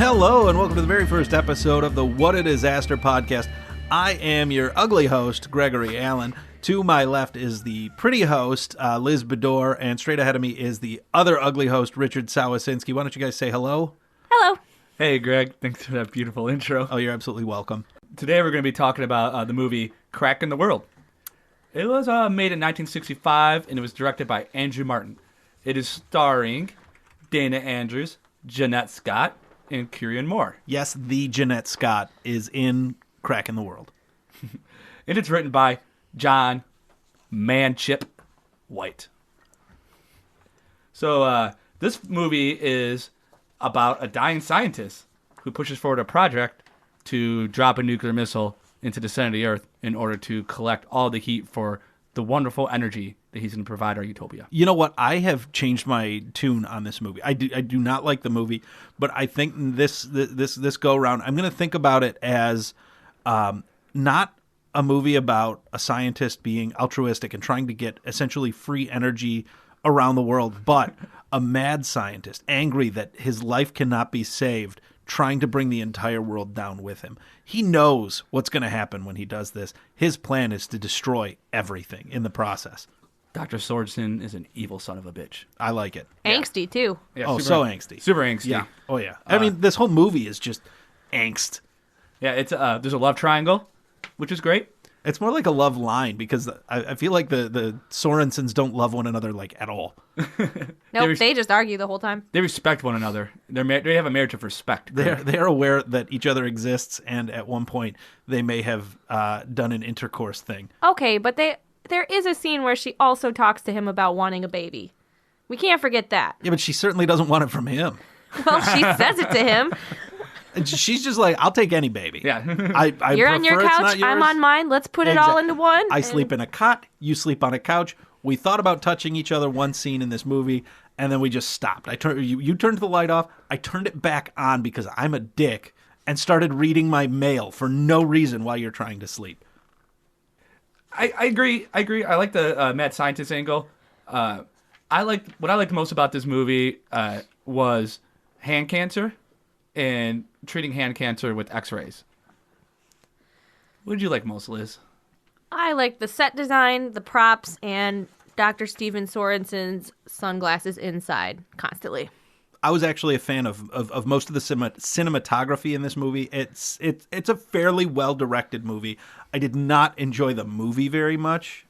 Hello, and welcome to the very first episode of the What a Disaster podcast. I am your ugly host, Gregory Allen. To my left is the pretty host, Liz Bedore, and straight ahead of me is the other ugly host, Richard Sawasinski. Why don't you guys say hello? Hello. Hey, Greg. Thanks for that beautiful intro. Oh, you're absolutely welcome. Today we're going to be talking about the movie Cracking the World. It was made in 1965, and it was directed by Andrew Martin. It is starring Dana Andrews, Jeanette Scott, and Kieran Moore. Yes, the Jeanette Scott is in Cracking the World. And it's written by John Manchip White. So this movie is about a dying scientist who pushes forward a project to drop a nuclear missile into the center of the Earth in order to collect all the heat for the wonderful energy that he's going to provide our utopia. You know what? I have changed my tune on this movie. I do not like the movie, but I think this go around, I'm going to think about it as not a movie about a scientist being altruistic and trying to get essentially free energy around the world, but a mad scientist, angry that his life cannot be saved, trying to bring the entire world down with him. He knows what's going to happen when he does this. His plan is to destroy everything in the process. Dr. Swordson is an evil son of a bitch. I like it. Angsty, too. Yeah, Oh, so angsty. Super angsty. Yeah. Oh, yeah. I mean, this whole movie is just angst. Yeah, it's there's a love triangle, which is great. It's more like a love line because I feel like the Sorensens don't love one another like at all. Nope, they just argue the whole time. They respect one another. They have a marriage of respect. They're aware that each other exists, and at one point they may have done an intercourse thing. Okay, but there is a scene where she also talks to him about wanting a baby. We can't forget that. Yeah, but she certainly doesn't want it from him. Well, she says it to him. She's just like, I'll take any baby. Yeah. I You're on your prefer it's not couch, yours. I'm on mine. Let's put it all into one. I sleep in a cot, you sleep on a couch. We thought about touching each other one scene in this movie, and then we just stopped. You turned the light off. I turned it back on because I'm a dick and started reading my mail for no reason while you're trying to sleep. I agree. I like the mad scientist angle. What I liked most about this movie was hand cancer and treating hand cancer with X-rays. What did you like most, Liz? I like the set design, the props, and Dr. Steven Sorensen's sunglasses inside constantly. I was actually a fan of most of the cinematography in this movie. It's a fairly well-directed movie. I did not enjoy the movie very much.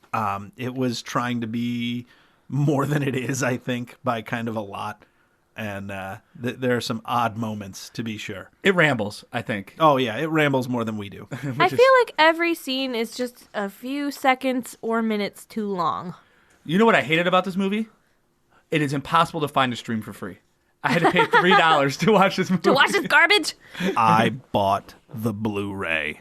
It was trying to be more than it is, I think, by kind of a lot. And there are some odd moments, to be sure. It rambles, I think. Oh, yeah, it rambles more than we do. I feel like every scene is just a few seconds or minutes too long. You know what I hated about this movie? It is impossible to find a stream for free. I had to pay $3 to watch this movie. To watch this garbage? I bought the Blu-ray.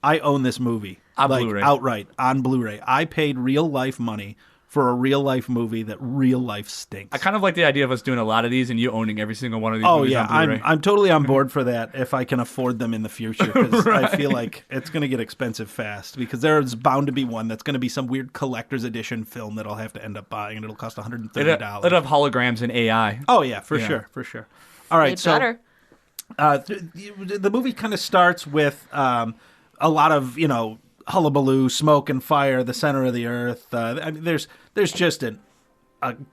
I own this movie. On Blu-ray. Outright, on Blu-ray. I paid real-life money for a real-life movie that real-life stinks. I kind of like the idea of us doing a lot of these and you owning every single one of these movies on Blu-ray. I'm totally on board for that if I can afford them in the future, because right. I feel like it's going to get expensive fast, because there's bound to be one that's going to be some weird collector's edition film that I'll have to end up buying, and it'll cost $130. It'll have holograms and AI. Oh, yeah, for sure. All right, Better. the movie kind of starts with a lot of, hullabaloo, smoke and fire, the center of the earth. I mean, there's just a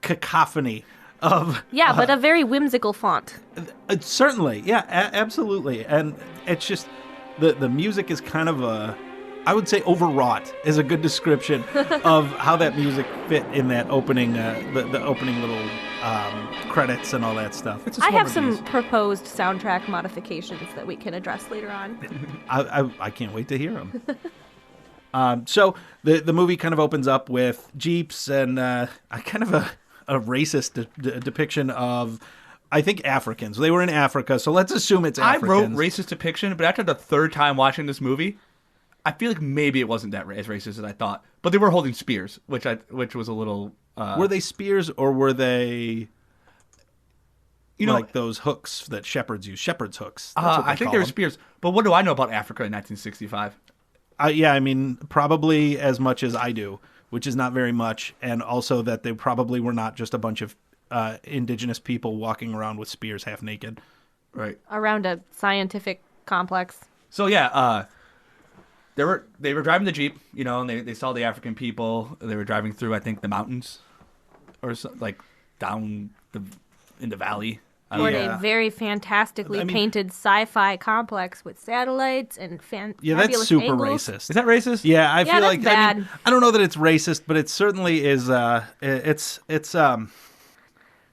cacophony of... Yeah, but a very whimsical font. Certainly, yeah, absolutely. And it's just, the music is kind of I would say overwrought is a good description of how that music fit in that opening, the opening little credits and all that stuff. I have some proposed soundtrack modifications that we can address later on. I can't wait to hear them. So the movie kind of opens up with Jeeps and kind of a racist depiction of, I think, Africans. They were in Africa, so let's assume it's Africans. I wrote racist depiction, but after the third time watching this movie, I feel like maybe it wasn't that as racist as I thought. But they were holding spears, which was a little... Were they spears, or were they... like those hooks that shepherds use, shepherd's hooks? I think they were spears. But what do I know about Africa in 1965? Yeah, I mean, probably as much as I do, which is not very much, and also that they probably were not just a bunch of indigenous people walking around with spears half naked. Right. Around a scientific complex. So yeah, they were driving the Jeep, and they saw the African people. They were driving through, I think, the mountains, or like down in the valley. Or a very fantastically painted sci-fi complex with satellites and fabulous that's super angles. racist. Is that racist? Yeah, I feel that's like bad. I don't know that it's racist, but it certainly is. It's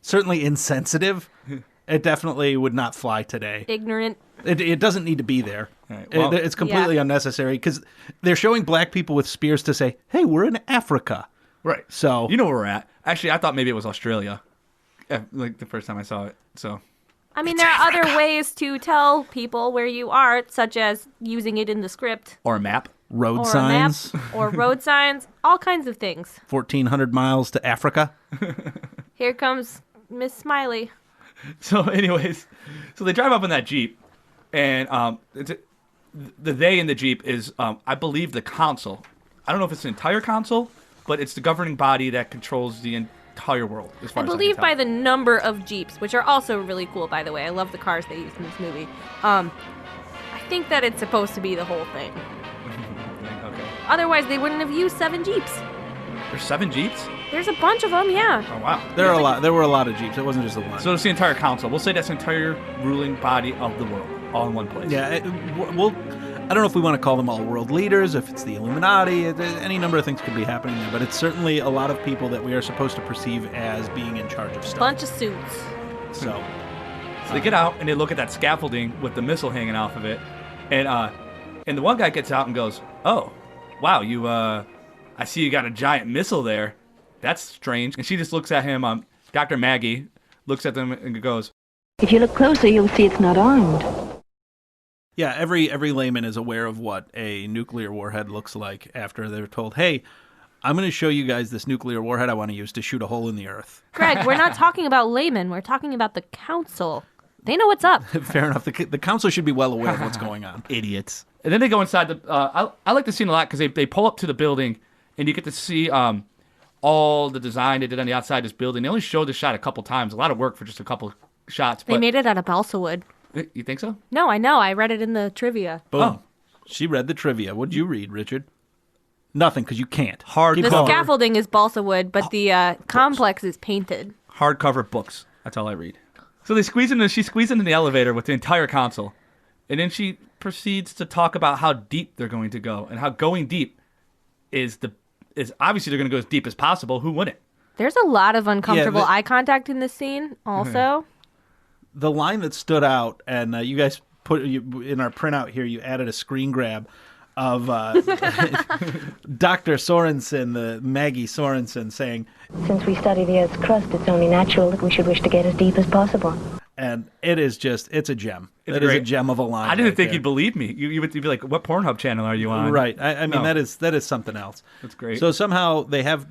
certainly insensitive. It definitely would not fly today. Ignorant. It doesn't need to be there. Right, well, It's completely unnecessary because they're showing black people with spears to say, "Hey, we're in Africa." Right. So you know where we're at. Actually, I thought maybe it was Australia. Like the first time I saw it. So. I mean, there are other ways to tell people where you are, such as using it in the script. Or a map. road Or signs, a map, or road signs, all kinds of things. 1,400 miles to Africa. Here comes Miss Smiley. So, anyways, they drive up in that Jeep, and the they in the Jeep is, I believe, the council. I don't know if it's the entire council, but it's the governing body that controls the entire world. As far I as believe can by tell. the number of Jeeps, which are also really cool, by the way. I love the cars they used in this movie. I think that it's supposed to be the whole thing. Okay. Otherwise, they wouldn't have used 7 Jeeps. There's 7 Jeeps? There's a bunch of them, yeah. Oh, wow. There were a lot of Jeeps. It wasn't just the one. So it's the entire council. We'll say that's the entire ruling body of the world, all in one place. Yeah, I don't know if we want to call them all world leaders, if it's the Illuminati, any number of things could be happening there, but it's certainly a lot of people that we are supposed to perceive as being in charge of stuff. Bunch of suits. So they get out and they look at that scaffolding with the missile hanging off of it, and the one guy gets out and goes, "Oh, wow, I see you got a giant missile there. That's strange." And she just looks at him. Dr. Maggie looks at them and goes, If you look closer, you'll see it's not armed. yeah, every layman is aware of what a nuclear warhead looks like after they're told, "Hey, I'm going to show you guys this nuclear warhead I want to use to shoot a hole in the earth." Greg, we're not talking about laymen. We're talking about the council. They know what's up. Fair enough. The council should be well aware of what's going on. idiots. And then they go inside the. I like the scene a lot because they pull up to the building and you get to see all the design they did on the outside of this building. They only showed the shot a couple times. A lot of work for just a couple shots. They But made it out of balsa wood. You think so? No, I know. I read it in the trivia. Boom. Oh. She read the trivia. What'd you read, Richard? Nothing, because you can't. The Hardcover. scaffolding is balsa wood, but the complex is painted. Hardcover books. That's all I read. So they she squeezes into the elevator with the entire council, and then she proceeds to talk about how deep they're going to go and how going deep is obviously they're going to go as deep as possible. Who wouldn't? There's a lot of uncomfortable the- eye contact in this scene, also. The line that stood out, and you guys put in our printout here, you added a screen grab of Dr. Sorensen, the Maggie Sorensen, saying, Since we study the Earth's crust, it's only natural that we should wish to get as deep as possible. and it is just, it's a gem. It's It is a great. gem of a line. I didn't right think there. you'd believe me. You would be like, "What Pornhub channel are you on?" Right. I mean, No. that is something else. That's great. So somehow they have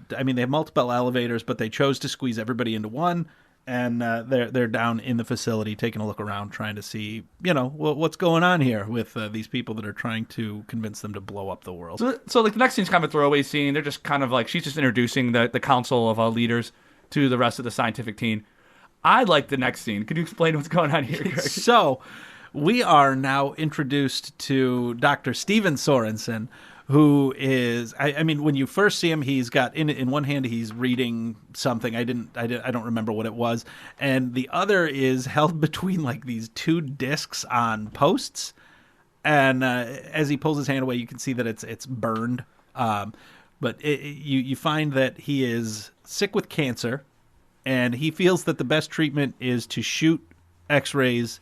multiple elevators, but they chose to squeeze everybody into one, and they're down in the facility taking a look around, trying to see, what's going on here with these people that are trying to convince them to blow up the world. So like the next scene's kind of a throwaway scene. They're just kind of like she's just introducing the council of leaders to the rest of the scientific team. I like the next scene. Could you explain what's going on here, Greg? So we are now introduced to Dr. Steven Sorensen, who is, I mean, when you first see him, he's got in one hand he's reading something. I don't remember what it was, and the other is held between like these 2 discs on posts. And as he pulls his hand away, you can see that it's burned. But you find that he is sick with cancer, and he feels that the best treatment is to shoot X-rays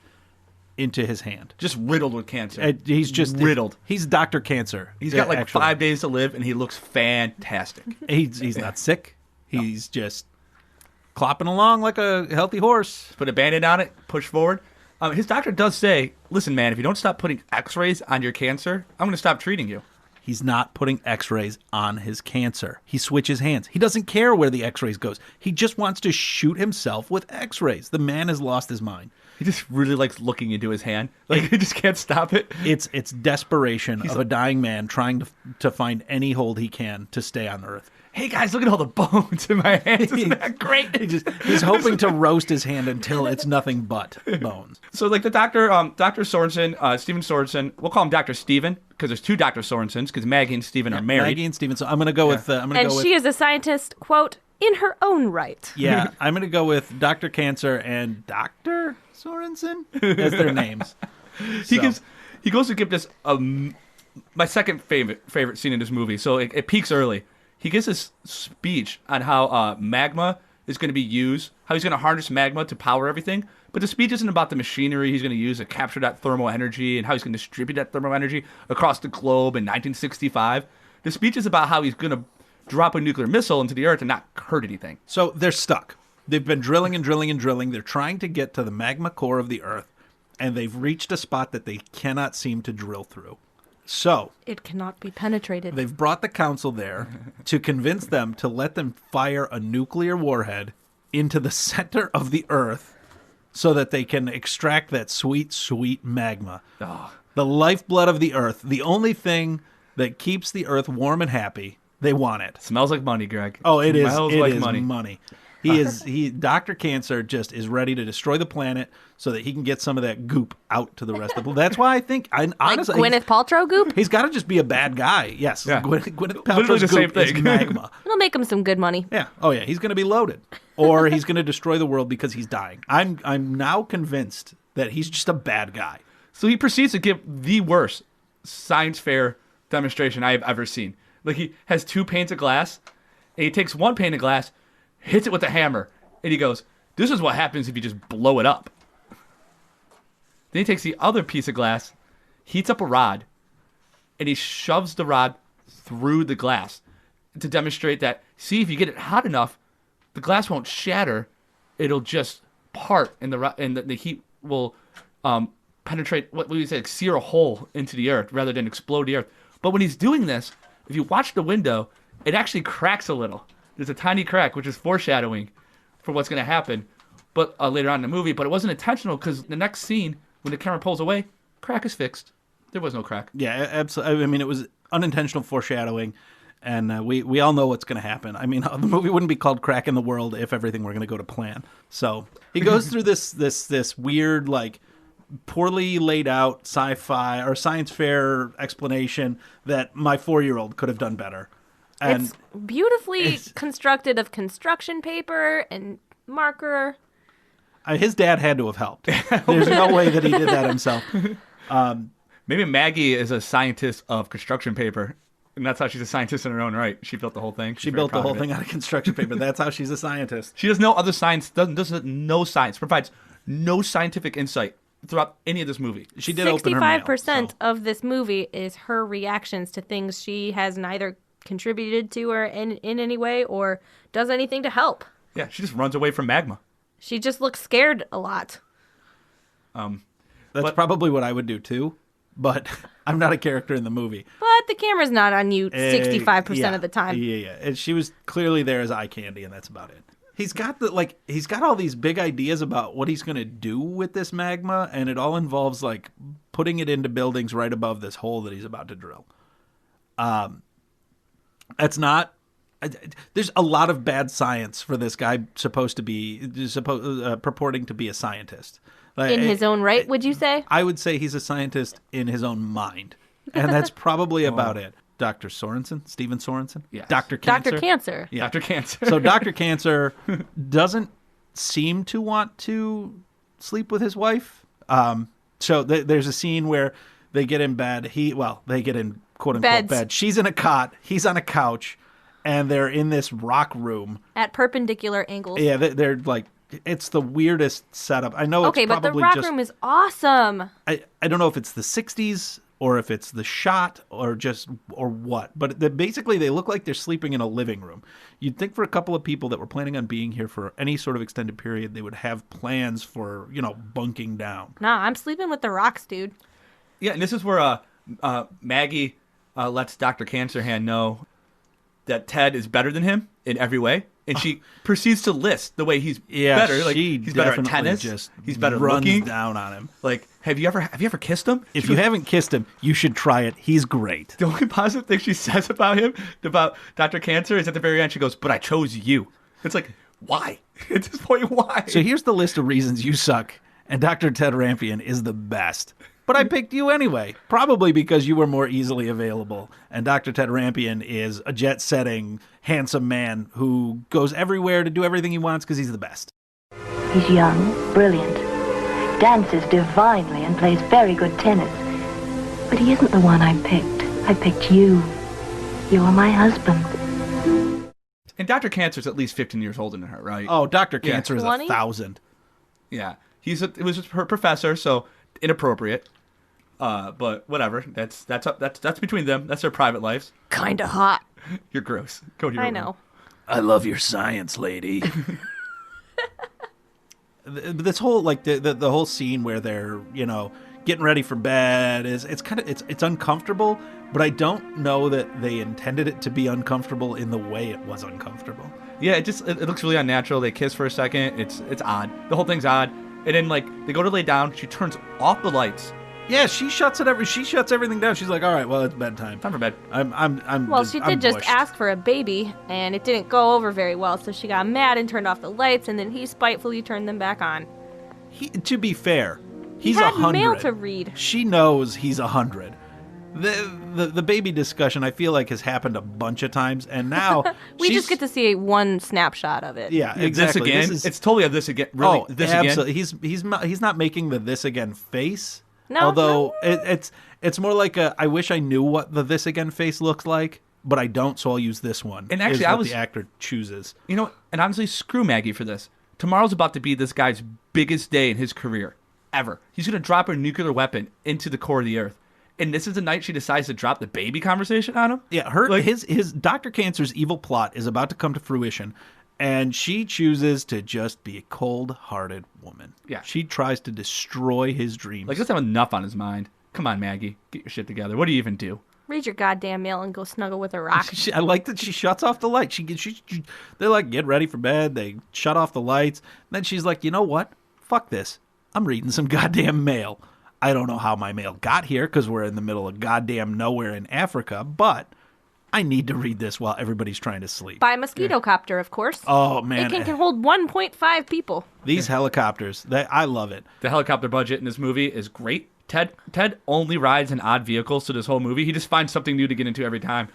into his hand. Just riddled with cancer. He's just riddled. He's Dr. Cancer. He's got like actually. 5 days to live, and he looks fantastic. He's not sick. He's just clopping along like a healthy horse. Put a Band-Aid on it, push forward. His doctor does say, "Listen, man, if you don't stop putting X-rays on your cancer, I'm going to stop treating you." He's not putting x-rays on his cancer. He switches hands. He doesn't care where the x-rays goes. He just wants to shoot himself with x-rays. The man has lost his mind. He just really likes looking into his hand. Like, he just can't stop it. It's desperation of a dying man trying to find any hold he can to stay on Earth. Hey, guys, look at all the bones in my hands. Isn't that great? He's hoping to roast his hand until it's nothing but bones. So, like, the doctor, Dr. Sorensen, Steven Sorensen, we'll call him Dr. Steven, because there's two Dr. Sorensens, because Maggie and Steven are married. Maggie and Steven. So I'm going to go with... and she is a scientist, quote, in her own right. Yeah, I'm going to go with Dr. Cancer and Dr. Sorensen as their names. He goes to give this my second favorite scene in this movie. So it peaks early. He gives this speech on how magma is going to be used, how he's going to harness magma to power everything. But the speech isn't about the machinery he's going to use to capture that thermal energy and how he's going to distribute that thermal energy across the globe in 1965. The speech is about how he's going to drop a nuclear missile into the Earth and not hurt anything. So they're stuck. They've been drilling and drilling and drilling. They're trying to get to the magma core of the Earth, and they've reached a spot that they cannot seem to drill through. So it cannot be penetrated. They've brought the council there to convince them to let them fire a nuclear warhead into the center of the Earth so that they can extract that sweet, sweet magma. Oh. The lifeblood of the Earth, the only thing that keeps the Earth warm and happy. They want it. Smells like money, Greg. Oh, it is. Smells It like is money. money. Dr. Cancer just is ready to destroy the planet so that he can get some of that goop out to the rest of the. That's why I think, honestly, like Gwyneth Paltrow goop. He's got to just be a bad guy. Yes, Yeah. Gwyneth Literally Paltrow's the same goop is thing. magma. It'll make him some good money. Yeah. Oh yeah. He's going to be loaded, or he's going to destroy the world because he's dying. I'm now convinced that he's just a bad guy. So he proceeds to give the worst science fair demonstration I have ever seen. Like, he has two panes of glass, and he takes one pane of glass, hits it with a hammer, and he goes, "This is what happens if you just blow it up." Then he takes the other piece of glass, heats up a rod, and he shoves the rod through the glass to demonstrate that, see, if you get it hot enough, the glass won't shatter, it'll just part, and the heat will penetrate, what we say, sear a hole into the Earth rather than explode the Earth. But when he's doing this, if you watch the window, it actually cracks a little. There's a tiny crack, which is foreshadowing for what's going to happen, but later on in the movie. But it wasn't intentional, because the next scene, when the camera pulls away, crack is fixed. There was no crack. Yeah, absolutely. I mean, it was unintentional foreshadowing, and we all know what's going to happen. I mean, the movie wouldn't be called Crack in the World if everything were going to go to plan. So he goes through this weird, like, poorly laid out sci-fi or science fair explanation that my 4-year-old could have done better. And it's beautifully constructed of construction paper and marker. His dad had to have helped. There's no way that he did that himself. Maybe Maggie is a scientist of construction paper, and that's how she's a scientist in her own right. She built the whole thing. She built the whole thing out of construction paper. That's how she's a scientist. She does no other science, doesn't no science, provides no scientific insight throughout any of this movie. She did open her mail. 65% of this movie is her reactions to things she has neither contributed to or in any way or does anything to help. Yeah, she just runs away from magma. She just looks scared a lot. That's probably what I would do too, but I'm not a character in the movie. But the camera's not on you 65% of the time. Yeah. And she was clearly there as eye candy, and that's about it. He's got all these big ideas about what he's going to do with this magma, and it all involves like putting it into buildings right above this hole that he's about to drill. That's not. There's a lot of bad science for this guy purporting to be a scientist. In his own right, would you say? I would say he's a scientist in his own mind, and that's probably about it. Dr. Sorensen, Steven Sorensen, yes. Dr. Cancer. Dr. Cancer. Yeah. Dr. Cancer. So Dr. Cancer doesn't seem to want to sleep with his wife. So there's a scene where they get in bed. They get in quote unquote bed. She's in a cot. He's on a couch, and they're in this rock room at perpendicular angles. Yeah, they're like. It's the weirdest setup. I know. Okay, but the rock room is awesome. I don't know if it's the 60s or if it's the shot or what. But basically, they look like they're sleeping in a living room. You'd think for a couple of people that were planning on being here for any sort of extended period, they would have plans for, bunking down. Nah, I'm sleeping with the rocks, dude. Yeah, and this is where Maggie lets Dr. Cancerhand know that Ted is better than him in every way. And she proceeds to list the way he's better. Like, he's better at tennis. He's better runs looking. Down on him. Like, have you ever kissed him? If you haven't kissed him, you should try it. He's great. The only positive thing she says about him, about Dr. Cancer, is at the very end, she goes, "But I chose you." It's like, why? At this point, why? So here's the list of reasons you suck, and Dr. Ted Rampion is the best. But I picked you anyway, probably because you were more easily available. And Dr. Ted Rampion is a jet-setting, handsome man who goes everywhere to do everything he wants because he's the best. He's young, brilliant, dances divinely, and plays very good tennis. But he isn't the one I picked. I picked you. You're my husband. And Dr. Cancer's at least 15 years older than her, right? Oh, Dr. Cancer is 20? 1,000. Yeah. It was her professor, so inappropriate. But whatever. That's between them. That's their private lives. Kinda hot. You're gross. Go to your I room. know. I love your science, lady. This whole the whole scene where they're getting ready for bed it's uncomfortable, but I don't know that they intended it to be uncomfortable in the way it was uncomfortable. Yeah, it looks really unnatural. They kiss for a second. It's odd. The whole thing's odd. And then they go to lay down. She turns off the lights. Yeah, she shuts everything down. She's like, "All right, well, it's bedtime. Time for bed. She did just ask for a baby, and it didn't go over very well, so she got mad and turned off the lights, and then he spitefully turned them back on. To be fair, he's had 100. mail to read. She knows he's 100. The baby discussion, I feel like, has happened a bunch of times, and now we just get to see one snapshot of it. Yeah, exactly. This again. It's totally a this again. Really, this absolutely. again. He's not making the this again face. No, although it's more like I wish I knew what the this again face looks like, but I don't, so I'll use this one. And actually, the actor chooses. And honestly, screw Maggie for this. Tomorrow's about to be this guy's biggest day in his career ever. He's gonna drop a nuclear weapon into the core of the earth, and this is the night she decides to drop the baby conversation on him. Yeah, his Dr. Cancer's evil plot is about to come to fruition. And she chooses to just be a cold-hearted woman. Yeah. She tries to destroy his dreams. Like, let's have enough on his mind. Come on, Maggie. Get your shit together. What do you even do? Read your goddamn mail and go snuggle with a rock. I like that she shuts off the light. They're like, get ready for bed. They shut off the lights. And then she's like, you know what? Fuck this. I'm reading some goddamn mail. I don't know how my mail got here because we're in the middle of goddamn nowhere in Africa, but I need to read this while everybody's trying to sleep. By mosquito copter, of course. Oh, man. It can hold 1.5 people. These helicopters, I love it. The helicopter budget in this movie is great. Ted only rides in odd vehicles to this whole movie. He just finds something new to get into every time.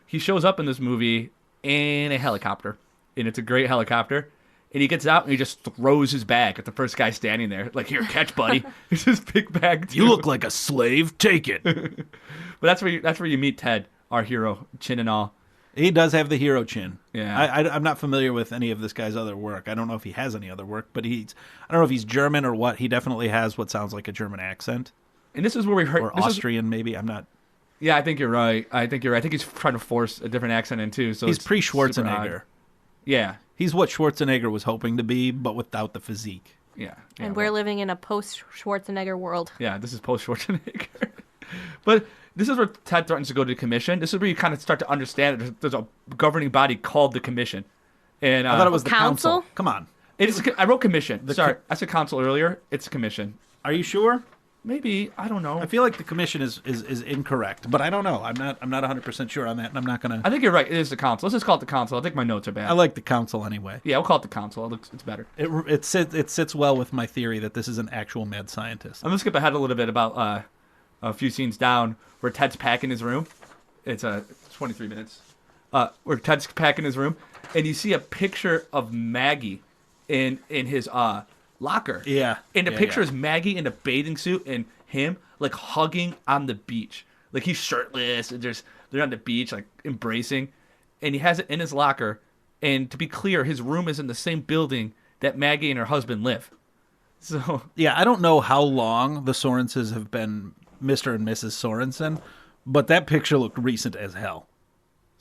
He shows up in this movie in a helicopter, and it's a great helicopter. And he gets out and he just throws his bag at the first guy standing there. Like, here, catch, buddy. It's his big bag, too. You look like a slave. Take it. But that's where you meet Ted. Our hero, chin and all. He does have the hero chin. Yeah. I'm not familiar with any of this guy's other work. I don't know if he has any other work, but I don't know if he's German or what. He definitely has what sounds like a German accent. And this is where we heard... Or Austrian, maybe. I'm not... Yeah, I think you're right. I think he's trying to force a different accent in, too. So he's pre-Schwarzenegger. Yeah. He's what Schwarzenegger was hoping to be, but without the physique. Yeah. And we're living in a post-Schwarzenegger world. Yeah, this is post-Schwarzenegger. But... this is where Ted threatens to go to the commission. This is where you kind of start to understand that there's a governing body called the commission. And I thought it was the council. Come on. I wrote commission. Sorry, I said council earlier. It's a commission. Are you sure? Maybe. I don't know. I feel like the commission is incorrect, but I don't know. I'm not 100% sure on that, and I'm not going to... I think you're right. It is the council. Let's just call it the council. I think my notes are bad. I like the council anyway. Yeah, we'll call it the council. It's better. It sits well with my theory that this is an actual mad scientist. I'm going to skip ahead a little bit about a few scenes down where Ted's packing his room. It's 23 minutes. Where Ted's packing his room, and you see a picture of Maggie in his locker. Yeah. And the picture is Maggie in a bathing suit and him like hugging on the beach. Like he's shirtless and they're on the beach like embracing, and he has it in his locker. And to be clear, his room is in the same building that Maggie and her husband live. So yeah, I don't know how long the Sorenses have been Mr. and Mrs. Sorensen, but that picture looked recent as hell.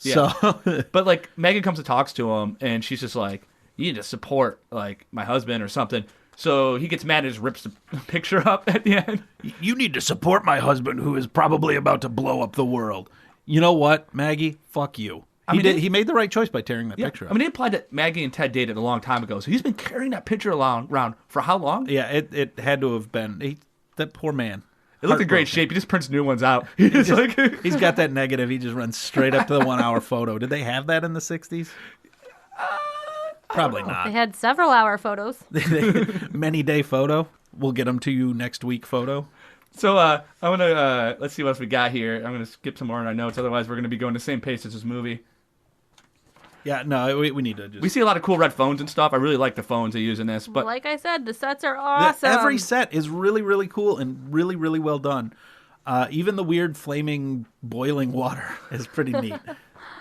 Yeah. So, but like Megan comes and talks to him, and she's just like, "You need to support like my husband or something." So he gets mad and just rips the picture up at the end. You need to support my husband, who is probably about to blow up the world. You know what, Maggie? Fuck you. He made the right choice by tearing that picture up. I mean, it implied that Maggie and Ted dated a long time ago, so he's been carrying that picture around for how long? Yeah, it had to have been. That poor man. It looked in great shape. He just prints new ones out. He's got that negative. He just runs straight up to the 1 hour photo. Did they have that in the 60s? Probably not. They had several hour photos. Many day photo. We'll get them to you next week photo. So I'm going to, let's see what else we got here. I'm going to skip some more in our notes. Otherwise, we're going to be going the same pace as this movie. Yeah, no, we need to just... We see a lot of cool red phones and stuff. I really like the phones they use in this. But like I said, the sets are awesome. Every set is really, really cool and really, really well done. Even the weird flaming boiling water is pretty neat.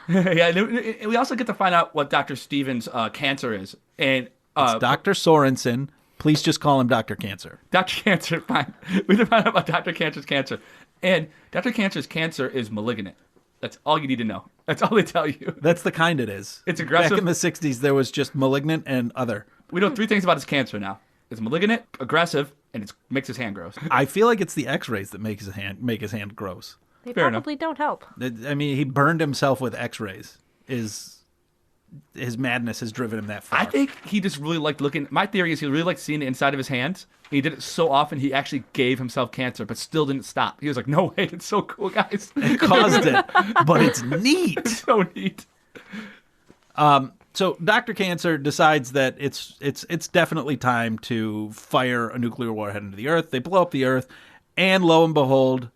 Yeah, and we also get to find out what Dr. Stevens' cancer is. And it's Dr. Sorensen. Please just call him Dr. Cancer. Dr. Cancer, fine. We can find out about Dr. Cancer's cancer. And Dr. Cancer's cancer is malignant. That's all you need to know. That's all they tell you. That's the kind it is. It's aggressive. Back in the 60s, there was just malignant and other. We know 3 things about his cancer now. It's malignant, aggressive, and it makes his hand gross. I feel like it's the x-rays that make his hand gross. They Fair probably don't help. I mean, he burned himself with x-rays. His madness has driven him that far. I think he just really liked looking. My theory is he really liked seeing the inside of his hands. He did it so often he actually gave himself cancer, but still didn't stop. He was like, "No way, it's so cool, guys." It caused it, but it's neat. It's so neat. So Dr. Cancer decides that it's definitely time to fire a nuclear warhead into the Earth. They blow up the Earth, and lo and behold,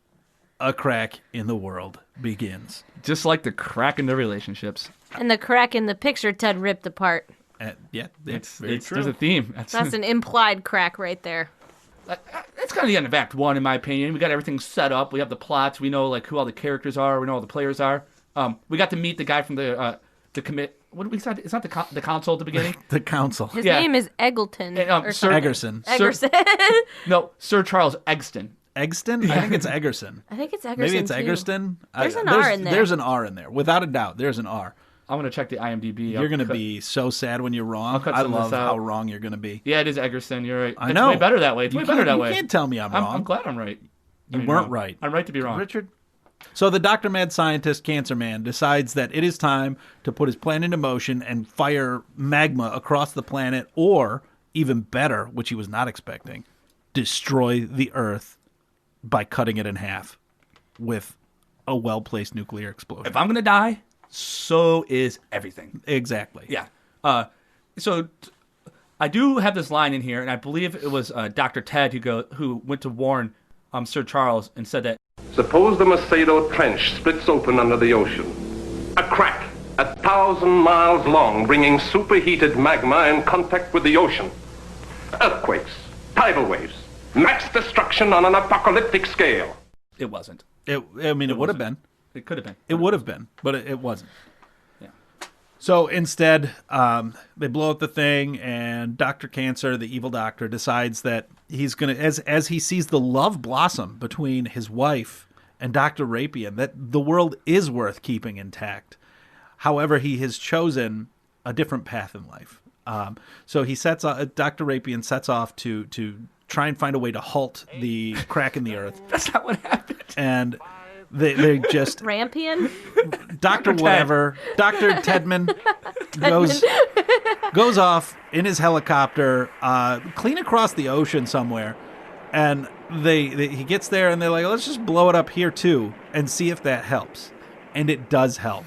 a crack in the world begins. Just like the crack in their relationships. And the crack in the picture Ted ripped apart. Yeah, it's There's a theme. That's an implied crack right there. That's kind of the end of Act 1, in my opinion. We got everything set up. We have the plots. We know like who all the characters are. We know all the players are. We got to meet the guy from the commit. What did we say? It's not the council at the beginning. The council. His name is Eggleton. And, Sir Eggerson. Eggerson. No, Sir Charles Eggston. Eggston? I think it's Eggerson. I think it's Eggerson. Maybe it's too. Eggerston. There's an R in there. There's an R in there. Without a doubt, there's an R. I'm going to check the IMDb. You're going to be so sad when you're wrong. cut I some of love this out. how wrong you're going to be. Yeah, it is Eggerson. You're right. I know. It's way better that way. It's way better that way. You can't tell me I'm wrong. I'm glad I'm right. You weren't right. I'm right to be wrong. Richard? So the Dr. Mad Scientist Cancer Man decides that it is time to put his plan into motion and fire magma across the planet, or, even better, which he was not expecting, destroy the Earth by cutting it in half with a well-placed nuclear explosion. If I'm going to die, so is everything. Exactly. Yeah. I do have this line in here, and I believe it was Dr. Ted who went to warn Sir Charles and said that, suppose the Macedo Trench splits open under the ocean. A crack, 1,000 miles long, bringing superheated magma in contact with the ocean. Earthquakes, tidal waves, mass destruction on an apocalyptic scale. it wasn't. It would have been. It could have been. It would have been, but it wasn't. Yeah. So instead, they blow up the thing, and Dr. Cancer, the evil doctor, decides that he's going to, as he sees the love blossom between his wife and Dr. Rapian, that the world is worth keeping intact. However, he has chosen a different path in life. So he Dr. Rapian sets off to try and find a way to halt the crack in the earth. That's not what happened. And they just Rampian? Dr. Whatever, Dr. Tedman goes off in his helicopter, clean across the ocean somewhere, and he gets there and they're like, let's just blow it up here too and see if that helps. And it does help.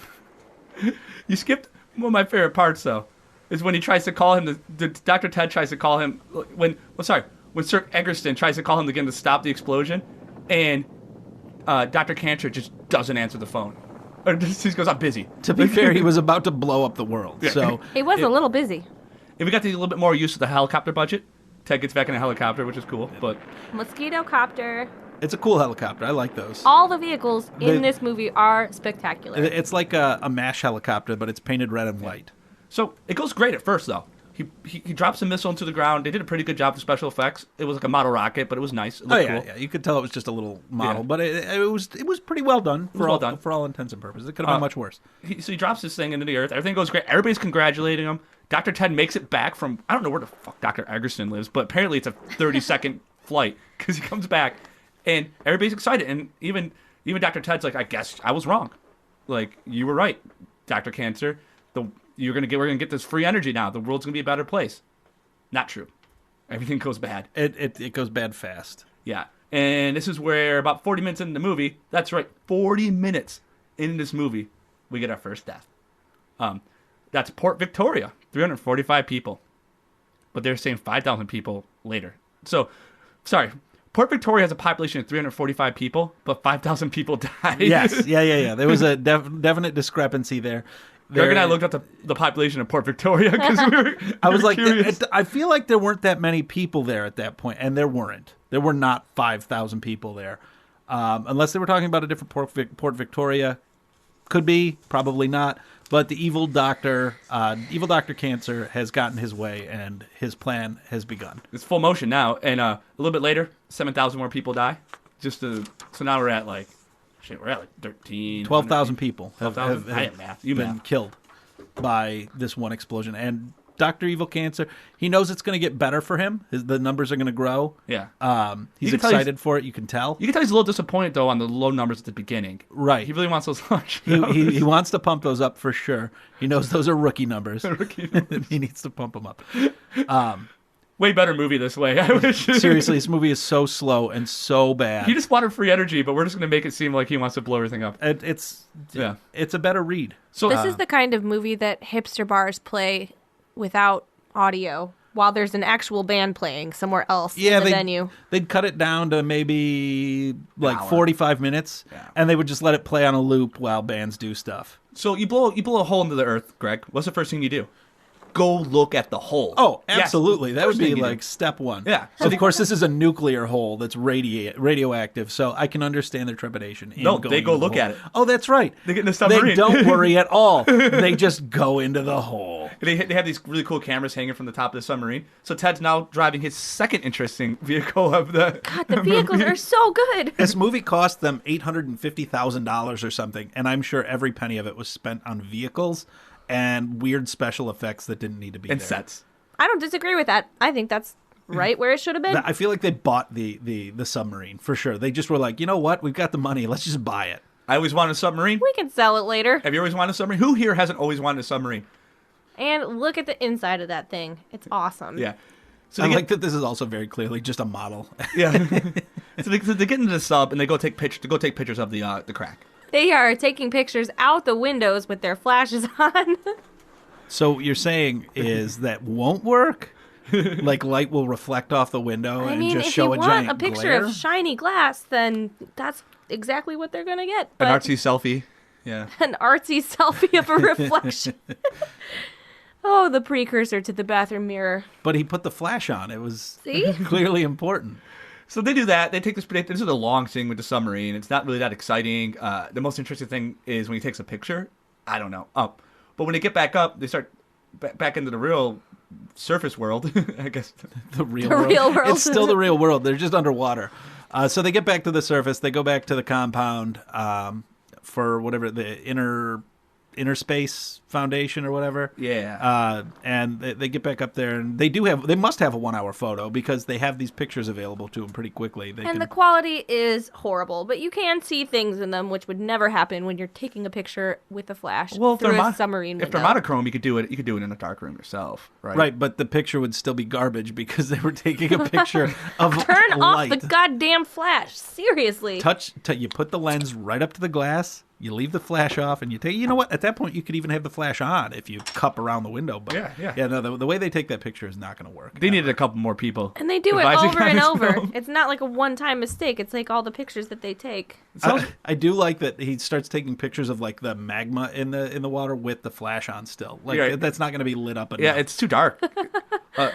You skipped one of my favorite parts though, is when he tries to call him. Dr. Ted tries to call him when Sir Eggerston tries to call him again to stop the explosion, and Dr. Cantor just doesn't answer the phone. Or just, he goes, I'm busy. To be fair, he was about to blow up the world. Yeah. So He was a little busy. If we got to a little bit more use of the helicopter budget, Ted gets back in a helicopter, which is cool. But Mosquito copter. it's a cool helicopter. I like those. All the vehicles in this movie are spectacular. It's like a MASH helicopter, but it's painted red and white. so it goes great at first though. He drops a missile into the ground. They did a pretty good job with special effects. It was like a model rocket, but it was nice. It looked cool. Yeah. You could tell it was just a little model, Yeah. but it was pretty well done for all intents and purposes. It could have been much worse. So he drops this thing into the earth. Everything goes great. Everybody's congratulating him. Dr. Ted makes it back from, I don't know where the fuck Dr. Eggerson lives, but apparently it's a 30-second flight because he comes back and everybody's excited. And even Dr. Ted's like, I guess I was wrong. Like, you were right, Dr. Cancer. We're gonna get this free energy now. The world's gonna be a better place. Not true. Everything goes bad. It goes bad fast. Yeah. And this is where about 40 minutes into the movie, that's right, 40 minutes into this movie, we get our first death. That's Port Victoria, 345 people. But they're saying 5,000 people later. So, sorry, Port Victoria has a population of 345 people, but 5,000 people died. Yes, yeah. There was a definite discrepancy there. Greg and I looked up the population of Port Victoria because I was like, curious. I feel like there weren't that many people there at that point, and there weren't. There were not 5,000 people there, unless they were talking about a different Port Victoria. Could be, probably not. But the evil Doctor Cancer has gotten his way, and his plan has begun. It's full motion now, and a little bit later, 7,000 more people die. So now we're at like 13, 12,000 people have been killed by this one explosion. And Dr. Evil Cancer, he knows it's going to get better for him. The numbers are going to grow. Yeah. He's excited for it. You can tell. You can tell he's a little disappointed, though, on the low numbers at the beginning. Right. He really wants those large he wants to pump those up for sure. He knows those are rookie numbers. He needs to pump them up. Way better movie this way. I wish. Seriously, this movie is so slow and so bad. He just wanted free energy, but we're just going to make it seem like he wants to blow everything up. It's a better read. So This is the kind of movie that hipster bars play without audio while there's an actual band playing somewhere else in the venue. They'd cut it down to maybe like 45 minutes, and they would just let it play on a loop while bands do stuff. So you blow a hole into the earth, Greg. What's the first thing you do? Go look at the hole. Oh, absolutely. Yes. That would be like step one. Yeah. So of course, this is a nuclear hole that's radioactive, so I can understand their trepidation. No, they go look at it. Oh, that's right. They get in the submarine. They don't worry at all. They just go into the hole. They have these really cool cameras hanging from the top of the submarine. So Ted's now driving his second interesting vehicle of the... God, the vehicles are so good. This movie cost them $850,000 or something, and I'm sure every penny of it was spent on vehicles and weird special effects that didn't need to be and there. sets. I don't disagree with that. I think that's right where it should have been. I feel like they bought the submarine for sure. They just were like, you know what? We've got the money. Let's just buy it. I always wanted a submarine. We can sell it later. Have you always wanted a submarine? Who here hasn't always wanted a submarine? And look at the inside of that thing. It's awesome. Yeah. So I like that this is also very clearly just a model. Yeah. So they get into the sub and they go take pictures of the crack. They are taking pictures out the windows with their flashes on. So what you're saying is that won't work? Like light will reflect off the window and just show a giant glare? If you want a picture of shiny glass, then that's exactly what they're going to get. An But artsy selfie. Yeah. an artsy selfie of a reflection. Oh, the precursor to the bathroom mirror. But he put the flash on. It was See? clearly important. So they do that. They take this is a long scene with the submarine. It's not really that exciting. The most interesting thing is when he takes a picture. I don't know. But when they get back up, they start back into the real surface world, I guess. The real world. It's still the real world. They're just underwater. So they get back to the surface. They go back to the compound for whatever the inner space foundation or whatever. Yeah. And they get back up there, and they must have a 1 hour photo because they have these pictures available to them pretty quickly. The quality is horrible, but you can see things in them, which would never happen when you're taking a picture with a flash through a submarine window. If they're monochrome, you could do it in a dark room yourself, right? Right, but the picture would still be garbage because they were taking a picture of Turn light. off the goddamn flash. Seriously. You put the lens right up to the glass. You leave the flash off, and you take. You know what? At that point, you could even have the flash on if you cup around the window. But yeah. No, the way they take that picture is not going to work. They needed a couple more people. And they do it over and over. It's not like a one-time mistake. It's like all the pictures that they take. I do like that he starts taking pictures of like the magma in the water with the flash on still. Like that's not going to be lit up enough. Yeah, it's too dark. I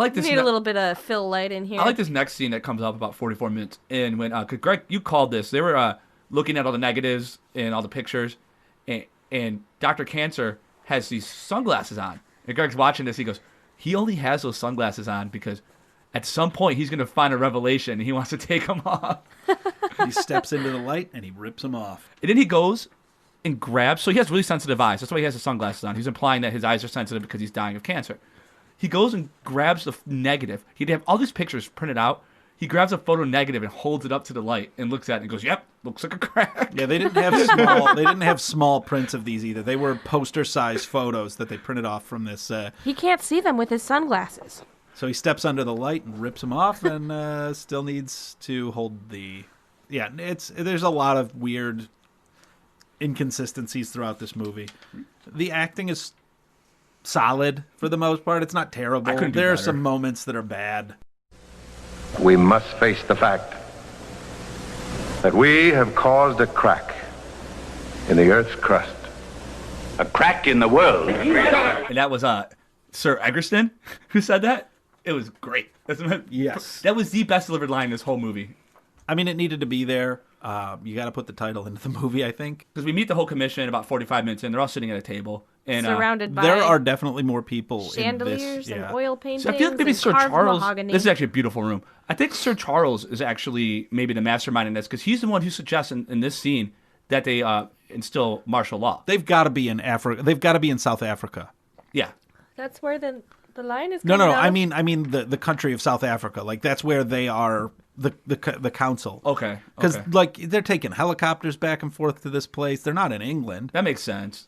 like this. We need a little bit of fill light in here. I like this next scene that comes up about 44 minutes in when Greg, you called this. They were looking at all the negatives and all the pictures, and Dr. Cancer has these sunglasses on, And Greg's watching this. He goes, he only has those sunglasses on because at some point he's going to find a revelation and he wants to take them off. He steps into the light and he rips them off. And then he goes and grabs. So he has really sensitive eyes. That's why he has the sunglasses on. He's implying that his eyes are sensitive because he's dying of cancer. He goes and grabs the negative. He'd have all these pictures printed out. He grabs a photo negative and holds it up to the light and looks at it and goes, "Yep, looks like a crack." Yeah, they didn't have small. They didn't have small prints of these either. They were poster-sized photos that they printed off from this. He can't see them with his sunglasses. So he steps under the light and rips them off, and still needs to hold the. Yeah, there's a lot of weird inconsistencies throughout this movie. The acting is solid for the most part. It's not terrible. There are some moments that are bad. We must face the fact that we have caused a crack in the Earth's crust. A crack in the world. And that was Sir Eggleston who said that. It was great. Yes. That was the best delivered line in this whole movie. I mean, it needed to be there. You got to put the title into the movie, I think. Because we meet the whole commission about 45 minutes in. They're all sitting at a table. And Surrounded by there are definitely more people chandeliers in this. and Yeah. oil paintings. So I feel like maybe and Sir carved Charles. mahogany. This is actually a beautiful room. I think Sir Charles is actually maybe the mastermind in this because he's the one who suggests in this scene that they instill martial law. They've got to be in Africa. They've got to be in South Africa. Yeah. That's where the line is No. coming out. I mean the country of South Africa. Like that's where they are. The council. Okay. Because like they're taking helicopters back and forth to this place. They're not in England. That makes sense.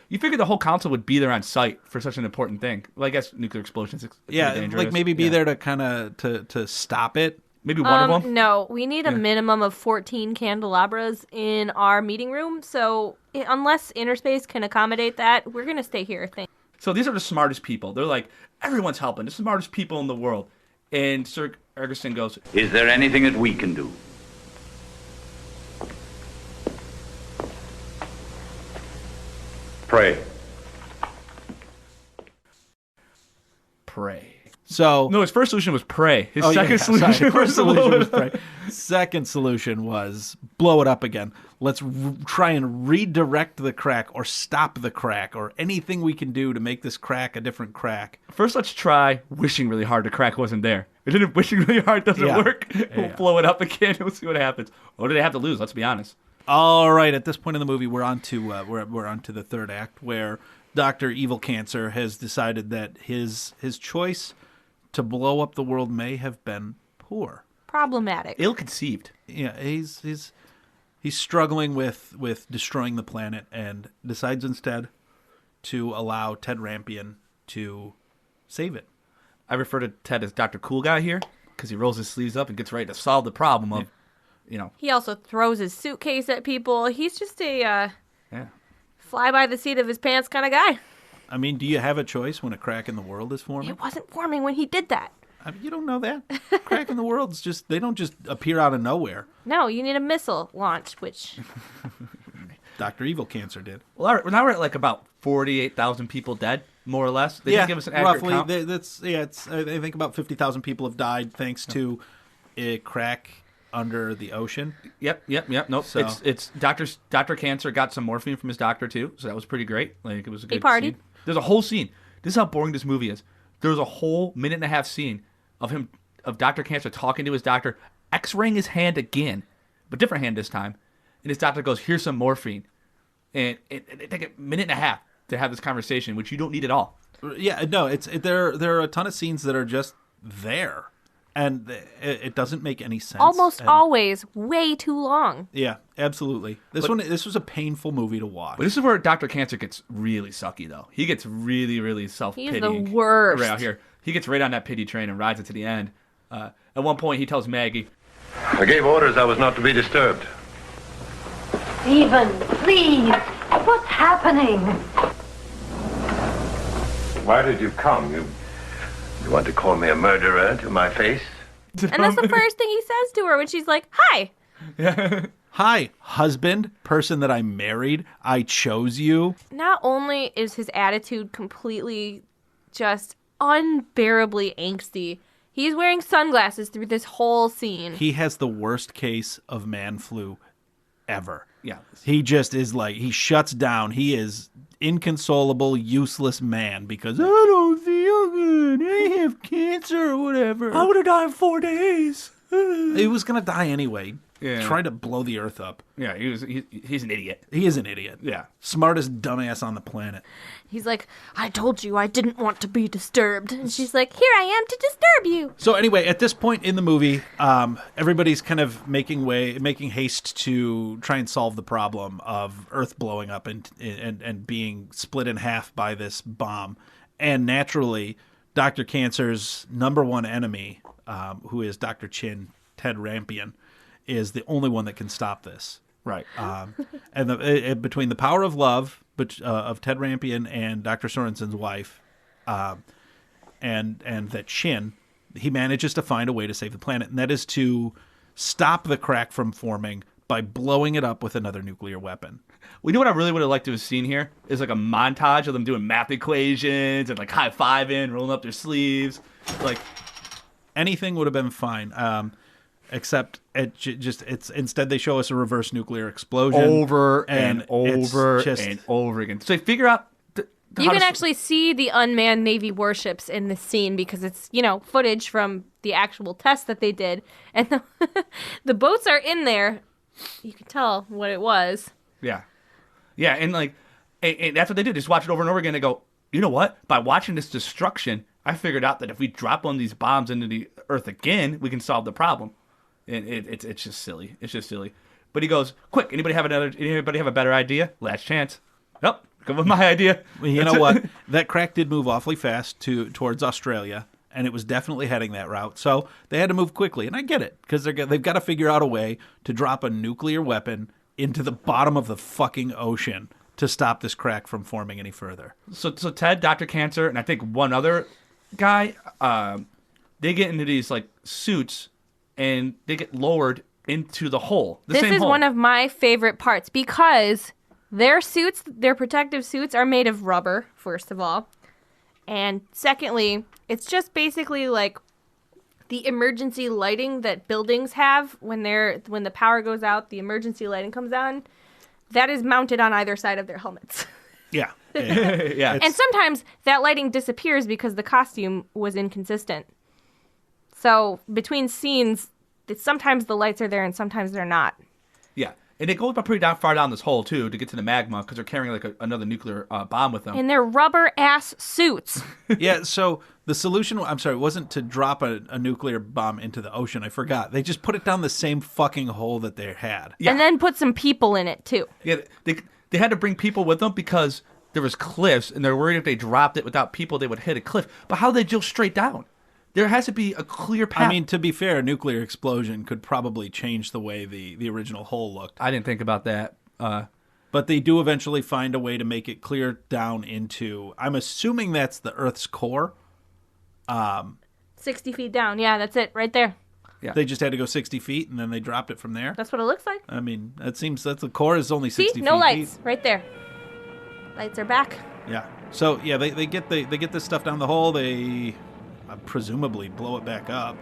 You figured the whole council would be there on site for such an important thing. Well, I guess nuclear explosions. Yeah, dangerous. like maybe be there to kind of to stop it. Maybe one of them. No, we need a minimum of 14 candelabras in our meeting room. So unless Interspace can accommodate that, we're going to stay here. So these are the smartest people. They're like, everyone's helping. The smartest people in the world. And Sir Eggleston goes, Is there anything that we can do? Pray. pray. So No, his first solution was pray. His First solution solution was pray. Second solution was blow it up again. Let's try and redirect the crack or stop the crack or anything we can do to make this crack a different crack. First, let's try wishing really hard the crack wasn't there. And then if wishing really hard doesn't Yeah. work, we'll blow it up again. We'll see what happens. What do they have to lose? Let's be honest. All right, at this point in the movie, we're on to we're on to the third act where Dr. Evil Cancer has decided that his choice to blow up the world may have been poor. Problematic. Ill-conceived. Yeah, he's struggling with destroying the planet and decides instead to allow Ted Rampion to save it. I refer to Ted as Dr. Cool Guy here because he rolls his sleeves up and gets ready to solve the problem of, He also throws his suitcase at people. He's just a yeah. fly by the seat of his pants kind of guy. I mean, do you have a choice when a crack in the world is forming? It wasn't forming when he did that. I mean, you don't know that. Crack in the world's they don't just appear out of nowhere. No, you need a missile launch, which Dr. Evil Cancer did. Well, now we're at like about 48,000 people dead, more or less. They didn't give us an accurate roughly. count. It's I think about 50,000 people have died thanks to a crack under the ocean. Yep. Nope. So- It's Dr. Cancer got some morphine from his doctor too, so that was pretty great. Like it was a good partied. scene. There's a whole scene. This is how boring this movie is. There's a whole minute and a half scene of Dr. Cancer talking to his doctor, x-raying his hand again, but different hand this time. And his doctor goes, "Here's some morphine." And it take a minute and a half to have this conversation, which you don't need at all. Yeah, no, there are a ton of scenes that are just there, and it doesn't make any sense. almost And- always way too long. Yeah, absolutely. This was a painful movie to watch. But this is where Dr. Cancer gets really sucky, though. He gets really, really self-pitying. He's the worst. Right out here. He gets right on that pity train and rides it to the end. At one point, he tells Maggie, I gave orders I was not to be disturbed. Stephen, please. What's happening? Why did you come? You want to call me a murderer to my face? And that's the first thing he says to her when she's like, "Hi." Hi, husband, person that I married. I chose you. Not only is his attitude completely just unbearably angsty, he's wearing sunglasses through this whole scene. He has the worst case of man flu ever. yeah. He just is like, he shuts down. He is inconsolable, useless man because I don't feel good. I have cancer or whatever. I would have died in 4 days. He was going to die anyway. Yeah. Try to blow the earth up. Yeah, he's an idiot. He is an idiot. Yeah. Smartest dumbass on the planet. He's like, I told you I didn't want to be disturbed. And she's like, here I am to disturb you. So anyway, at this point in the movie, everybody's kind of making haste to try and solve the problem of Earth blowing up and being split in half by this bomb. And naturally, Dr. Cancer's number one enemy, who is Dr. Chin, Ted Rampion, is the only one that can stop this. Right. And between the power of love of Ted Rampion and Dr. Sorensen's wife, and that Chin, he manages to find a way to save the planet, and that is to stop the crack from forming by blowing it up with another nuclear weapon. Well, you know what I really would have liked to have seen here is like a montage of them doing math equations and like high-fiving, rolling up their sleeves, like anything would have been fine. Except instead they show us a reverse nuclear explosion over and over just, and over again. So they figure out. You can actually see the unmanned Navy warships in this scene because it's, footage from the actual test that they did. And the boats are in there. You can tell what it was. Yeah. Yeah, and and that's what they do. They just watch it over and over again. They go, you know what? By watching this destruction, I figured out that if we drop one of these bombs into the Earth again, we can solve the problem. And it's just silly. It's just silly. But he goes, quick, anybody have a better idea? Last chance. Yep, come with my idea. Well, you know what? That crack did move awfully fast towards Australia, and it was definitely heading that route. So they had to move quickly, and I get it, because they've got to figure out a way to drop a nuclear weapon into the bottom of the fucking ocean to stop this crack from forming any further. So Ted, Dr. Cancer, and I think one other guy, they get into these suits, and they get lowered into the hole. This is one of my favorite parts because their suits, their protective suits, are made of rubber, first of all. And secondly, it's just basically like the emergency lighting that buildings have when the power goes out, the emergency lighting comes on. That is mounted on either side of their helmets. Yeah. Yeah. And sometimes that lighting disappears because the costume was inconsistent. So between scenes, sometimes the lights are there and sometimes they're not. Yeah. And they go pretty far down this hole, too, to get to the magma because they're carrying another nuclear bomb with them. And they're rubber-ass suits. Yeah, so the solution, wasn't to drop a nuclear bomb into the ocean. I forgot. They just put it down the same fucking hole that they had. Yeah. And then put some people in it, too. Yeah, they had to bring people with them because there was cliffs, and they're worried if they dropped it without people, they would hit a cliff. But how did they drill straight down? There has to be a clear path. I mean, to be fair, a nuclear explosion could probably change the way the original hole looked. I didn't think about that. But they do eventually find a way to make it clear down into, I'm assuming that's the Earth's core. 60 feet down. Yeah, that's it, right there. Yeah. They just had to go 60 feet, and then they dropped it from there. That's what it looks like. I mean, that the core is only 60 See? feet No lights. deep. Right there. Lights are back. Yeah. So yeah, they get this stuff down the hole. They presumably blow it back up.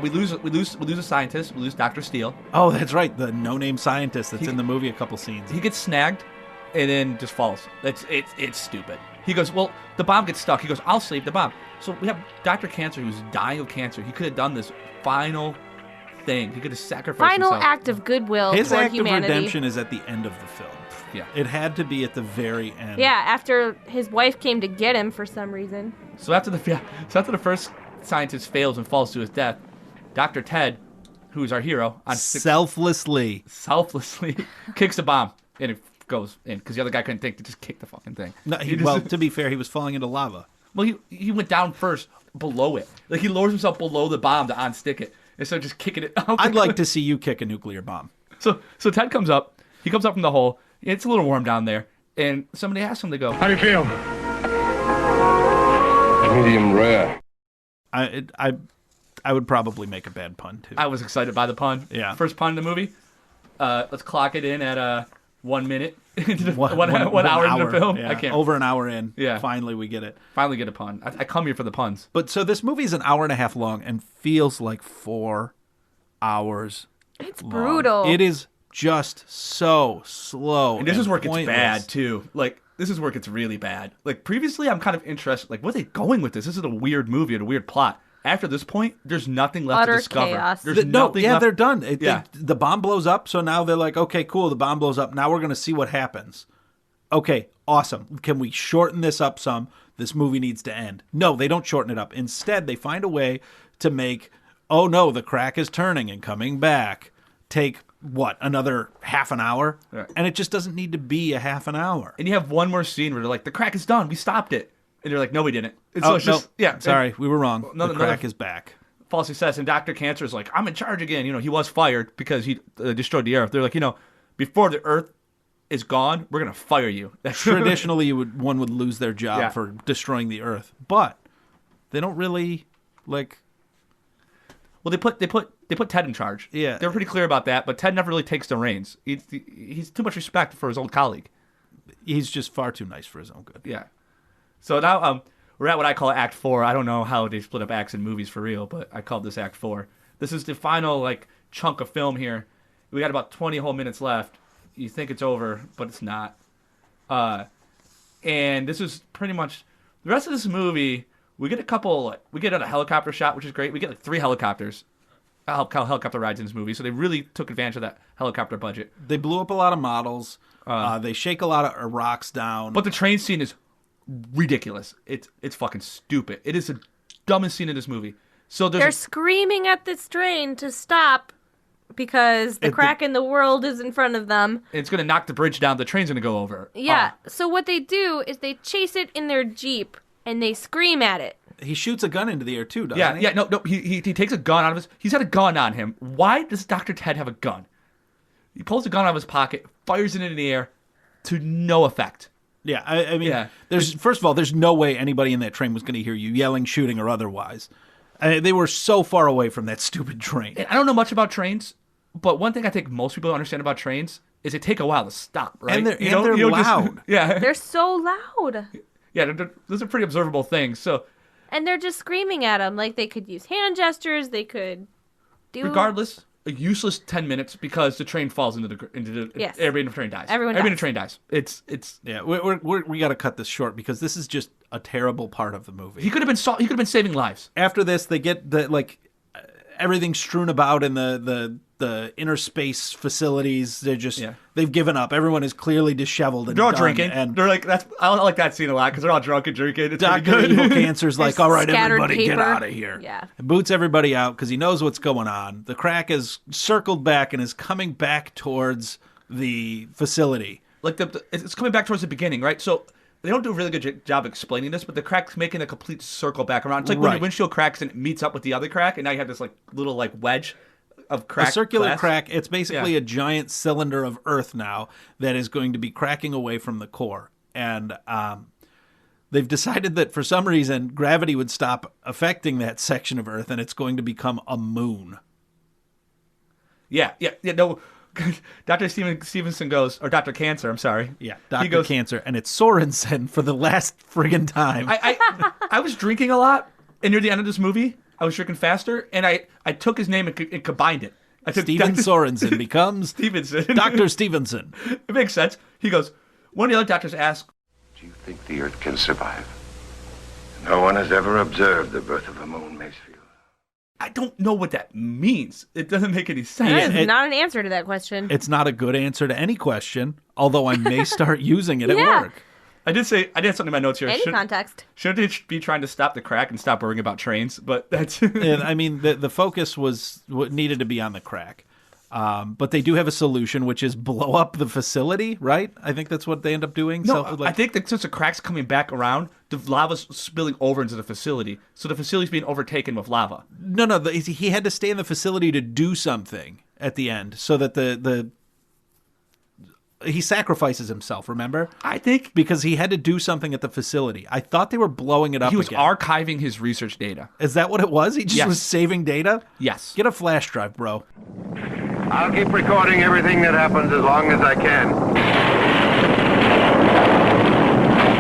We lose a scientist. We lose Dr. Steele. Oh, that's right, the no-name scientist that's in the movie a couple scenes. He gets snagged, and then just falls. It's stupid. He goes, well, the bomb gets stuck. He goes, I'll save the bomb. So we have Dr. Cancer who's dying of cancer. He could have done this final thing. He could have sacrificed Final himself. act of goodwill His toward act humanity. of redemption is at the end of the film. Yeah. It had to be at the very end. Yeah, after his wife came to get him for some reason. So after the first scientist fails and falls to his death, Dr. Ted, who's our hero, selflessly kicks a bomb, and it goes in because the other guy couldn't think to just kick the fucking thing. No, well, to be fair, he was falling into lava. Well, he went down first below it. Like he lowers himself below the bomb to unstick it, and so just kicking it out. I'd like to see you kick a nuclear bomb. So Ted comes up. He comes up from the hole. It's a little warm down there, and somebody asks him to go, How do you feel? Medium rare. I would probably make a bad pun too. I was excited by the pun. Yeah. First pun in the movie. Let's clock it in at 1 minute into one hour into the film. Yeah. I can't. Over an hour in. Yeah. Finally, we get it. Finally get a pun. I come here for the puns. But so this movie is an hour and a half long and feels like 4 hours. It's long. brutal. It is just so slow. And this is where it gets pointless. bad too. Like this is where it gets really bad. Like previously, I'm kind of interested. Like, where are they going with this? This is a weird movie and a weird plot. After this point, there's nothing left Utter to discover. chaos. There's nothing left. They're done. Yeah. The bomb blows up, so now they're like, okay, cool, the bomb blows up. Now we're going to see what happens. Okay, awesome. Can we shorten this up some? This movie needs to end. No, they don't shorten it up. Instead, they find a way to make, oh no, the crack is turning and coming back. Take, what, another half an hour? Right. And it just doesn't need to be a half an hour. And you have one more scene where they're like, the crack is done. We stopped it. And they're like, no, we didn't. And Oh, it's just, yeah. Sorry, we were wrong. Another- the crack another- is back. False success. And Dr. Cancer is like, I'm in charge again. You know, he was fired because he destroyed the Earth. They're like, you know, before the Earth is gone, we're going to fire you. Traditionally, one would lose their job Yeah. for destroying the Earth. But they don't really, like... Well, they put Ted in charge. Yeah. They're pretty clear about that, but Ted never really takes the reins. He's too much respect for his old colleague. He's just far too nice for his own good. Yeah. So now we're at what I call Act 4. I don't know how they split up acts in movies for real, but I call this Act 4. This is the final like chunk of film here. We got about 20 whole minutes left. You think it's over, but it's not. And this is pretty much the rest of this movie. We get we get a helicopter shot, which is great. We get like 3 helicopters. Helicopter rides in this movie, so they really took advantage of that helicopter budget. They blew up a lot of models. They shake a lot of rocks down. But the train scene is ridiculous. It's fucking stupid. It is the dumbest scene in this movie. So They're screaming at this train to stop because the crack in the world is in front of them. it's going to knock the bridge down. The train's going to go over. Yeah. So what they do is they chase it in their Jeep and they scream at it. He shoots a gun into the air too, doesn't he? Yeah. No. He takes a gun out of his. He's had a gun on him. Why does Dr. Ted have a gun? He pulls a gun out of his pocket, fires it in the air, to no effect. Yeah, I mean, Yeah. there's first of all, there's no way anybody in that train was going to hear you yelling, shooting, or otherwise. They were so far away from that stupid train. And I don't know much about trains, but one thing I think most people understand about trains is they take a while to stop, right? And they're You don't just- loud. yeah, They're so loud. yeah. Those are pretty observable things. So And they're just screaming at them. Like, they could use hand gestures. They could do... regardless, a useless 10 minutes because the train falls into the Yes. everybody in the train dies. Everyone in the dies. train dies. It's Yeah, we got to cut this short because this is just a terrible part of the movie. he could have been saving lives. After this, they get everything strewn about in the inner space facilities. They've given up. Everyone is clearly disheveled and They're all done, drinking, and they're like I like that scene a lot because they're all drunk and drinking. It's pretty Dr. good. Evil Cancer's like, There's all right, scattered everybody get paper. out of here. Yeah. And boots everybody out because he knows what's going on. The crack is circled back and is coming back towards the facility. Like it's coming back towards the beginning, right? So they don't do a really good job explaining this, but the crack's making a complete circle back around. It's like when Right. your windshield cracks and it meets up with the other crack, and now you have this like little like wedge of crack. A circular glass. crack. It's basically Yeah. a giant cylinder of Earth now that is going to be cracking away from the core. And they've decided that for some reason gravity would stop affecting that section of Earth, and it's going to become a moon. Yeah. No, Dr. Stevenson goes, or Dr. Cancer. I'm sorry. Yeah, He Dr. goes, Cancer, and it's Sorensen for the last friggin' time. I was drinking a lot, and near the end of this movie, I was drinking faster, and I took his name and combined it. I took Steven Dr. Sorensen becomes Stevenson. Dr. Stevenson. It makes sense. He goes, one of the other doctors asked, Do you think the Earth can survive? No one has ever observed the birth of a moon, Macefield. I don't know what that means. It doesn't make any sense. That is it- not an answer to that question. It's not a good answer to any question, although I may start using it at Yeah. work. I did something in my notes here. Any context. Shouldn't they be trying to stop the crack and stop worrying about trains? But that's And I mean, the focus was what needed to be on the crack. But they do have a solution, which is blow up the facility, right? I think that's what they end up doing. no. I think that since the crack's coming back around, the lava's spilling over into the facility, so the facility's being overtaken with lava. No, he had to stay in the facility to do something at the end, so that he sacrifices himself. Remember? I think Because he had to do something at the facility. I thought they were blowing it up. he was again. archiving his research data. Is that what it was? He just Yes. was saving data. Yes. Get a flash drive, bro. I'll keep recording everything that happens as long as I can.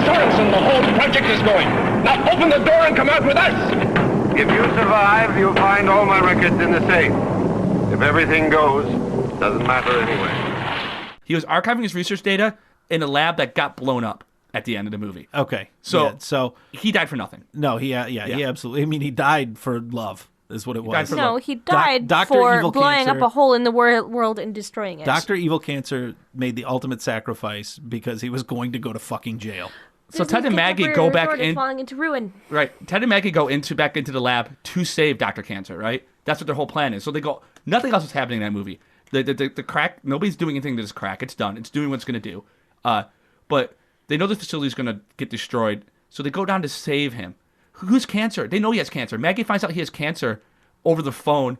Sorensen, the whole project is going. Now open the door and come out with us. If you survive, you'll find all my records in the safe. If everything goes, doesn't matter anyway. He was archiving his research data in a lab that got blown up at the end of the movie. Okay. So, so he died for nothing. no, he absolutely. I mean, he died for love. Is what it was. died for No, love. he died Dr. for Evil blowing Cancer. up a hole in the world and destroying it. Dr. Evil Cancer made the ultimate sacrifice because he was going to go to fucking jail. So Ted and Maggie go back in. falling into ruin. Right. Ted and Maggie go back into the lab to save Dr. Cancer, right? That's what their whole plan is. So they go, nothing else is happening in that movie. The crack, nobody's doing anything to this crack. It's done. It's doing what it's going to do. But they know the facility's going to get destroyed. So they go down to save him. Who's cancer? They know he has cancer. Maggie finds out he has cancer over the phone